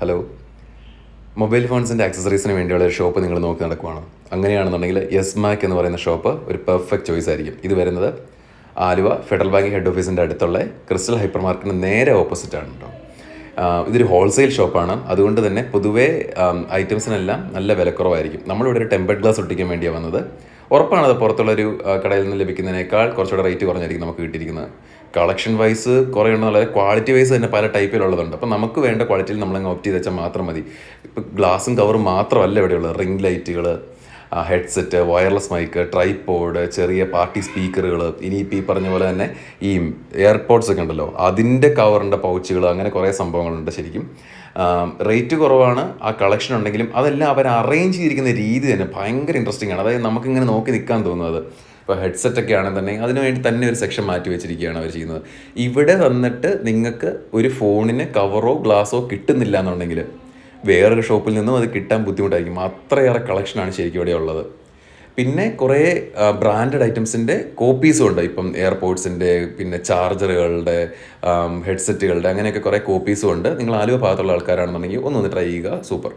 Hello. Mobile ഫോൺസിൻ്റെ ആക്സസറീസിന് വേണ്ടിയുള്ള ഒരു shop നിങ്ങൾ നോക്കി നടക്കുവാണ്. അങ്ങനെയാണെന്നുണ്ടെങ്കിൽ യെസ്മാക് എന്ന് പറയുന്ന ഷോപ്പ് ഒരു പെർഫെക്റ്റ് ചോയ്സ് ആയിരിക്കും. ഇത് വരുന്നത് ആലുവ ഫെഡറൽ ബാങ്ക് ഹെഡ് ഓഫീസിൻ്റെ അടുത്തുള്ള ക്രിസ്റ്റൽ ഹൈപ്പർ മാർക്കറ്റിന് നേരെ ഓപ്പോസിറ്റാണ് കേട്ടോ. ഇതൊരു ഹോൾസെയിൽ ഷോപ്പാണ്. അതുകൊണ്ട് തന്നെ പൊതുവേ ഐറ്റംസിനെല്ലാം നല്ല വിലക്കുറവായിരിക്കും. നമ്മളിവിടെ ഒരു ടെമ്പർഡ് ഗ്ലാസ് ഒട്ടിക്കാൻ വേണ്ടിയാണ് വന്നത്. ഉറപ്പാണത് പുറത്തുള്ളൊരു കടയിൽ നിന്ന് ലഭിക്കുന്നതിനേക്കാൾ കുറച്ചുകൂടെ റേറ്റ് കുറഞ്ഞായിരിക്കും നമുക്ക് കിട്ടിയിരിക്കുന്നത്. കളക്ഷൻ വൈസ് കുറേ ഉണ്ടെന്നുള്ളത് ക്വാളിറ്റി വൈസ് തന്നെ പല ടൈപ്പിലുള്ളതുണ്ട്. അപ്പോൾ നമുക്ക് വേണ്ട ക്വാളിറ്റിയിൽ നമ്മളങ്ങ് ഓപ്റ്റ് ചെയ്ത് വെച്ചാൽ മാത്രം മതി. ഇപ്പോൾ ഗ്ലാസും കവറും മാത്രമല്ല ഇവിടെയുള്ളത്. റിംഗ് ലൈറ്റുകൾ, ഹെഡ്സെറ്റ്, വയർലെസ് മൈക്ക്, ട്രൈപോഡ്, ചെറിയ പാർട്ടി സ്പീക്കറുകൾ, ഇനിയിപ്പോൾ ഈ പറഞ്ഞ പോലെ തന്നെ ഈ എയർപോഡ്സ് ഒക്കെ ഉണ്ടല്ലോ, അതിൻ്റെ കവറിൻ്റെ പൗച്ചുകൾ, അങ്ങനെ കുറേ സംഭവങ്ങളുണ്ട്. ശരിക്കും റേറ്റ് കുറവാണ്, ആ കളക്ഷൻ ഉണ്ടെങ്കിലും അതെല്ലാം അവർ അറേഞ്ച് ചെയ്തിരിക്കുന്ന രീതി തന്നെ ഭയങ്കര ഇൻട്രസ്റ്റിംഗ് ആണ്. അതായത് നമുക്കിങ്ങനെ നോക്കി നിൽക്കാൻ തോന്നുന്നത്. ഇപ്പോൾ ഹെഡ്സെറ്റൊക്കെ ആണെങ്കിൽ തന്നെ അതിന് വേണ്ടി തന്നെ ഒരു സെക്ഷൻ മാറ്റി വെച്ചിരിക്കുകയാണ് അവർ ചെയ്യുന്നത്. ഇവിടെ വന്നിട്ട് നിങ്ങൾക്ക് ഒരു ഫോണിന് കവറോ ഗ്ലാസോ കിട്ടുന്നില്ല എന്നുണ്ടെങ്കിൽ വേറൊരു ഷോപ്പിൽ നിന്നും അത് കിട്ടാൻ ബുദ്ധിമുട്ടായിരിക്കും. അത്രയേറെ കളക്ഷനാണ് ശരിക്കും ഇവിടെ ഉള്ളത്. പിന്നെ കുറേ ബ്രാൻഡഡ് ഐറ്റംസിൻ്റെ കോപ്പീസും ഉണ്ട്. ഇപ്പം എയർപോഡ്സിൻ്റെ, പിന്നെ ചാർജറുകളുടെ, ഹെഡ്സെറ്റുകളുടെ, അങ്ങനെയൊക്കെ കുറേ കോപ്പീസും ഉണ്ട്. നിങ്ങൾ ആലുവ ഭാഗത്തുള്ള ആൾക്കാരാണെന്നുണ്ടെങ്കിൽ ഒന്ന് ട്രൈ ചെയ്യുക. സൂപ്പർ.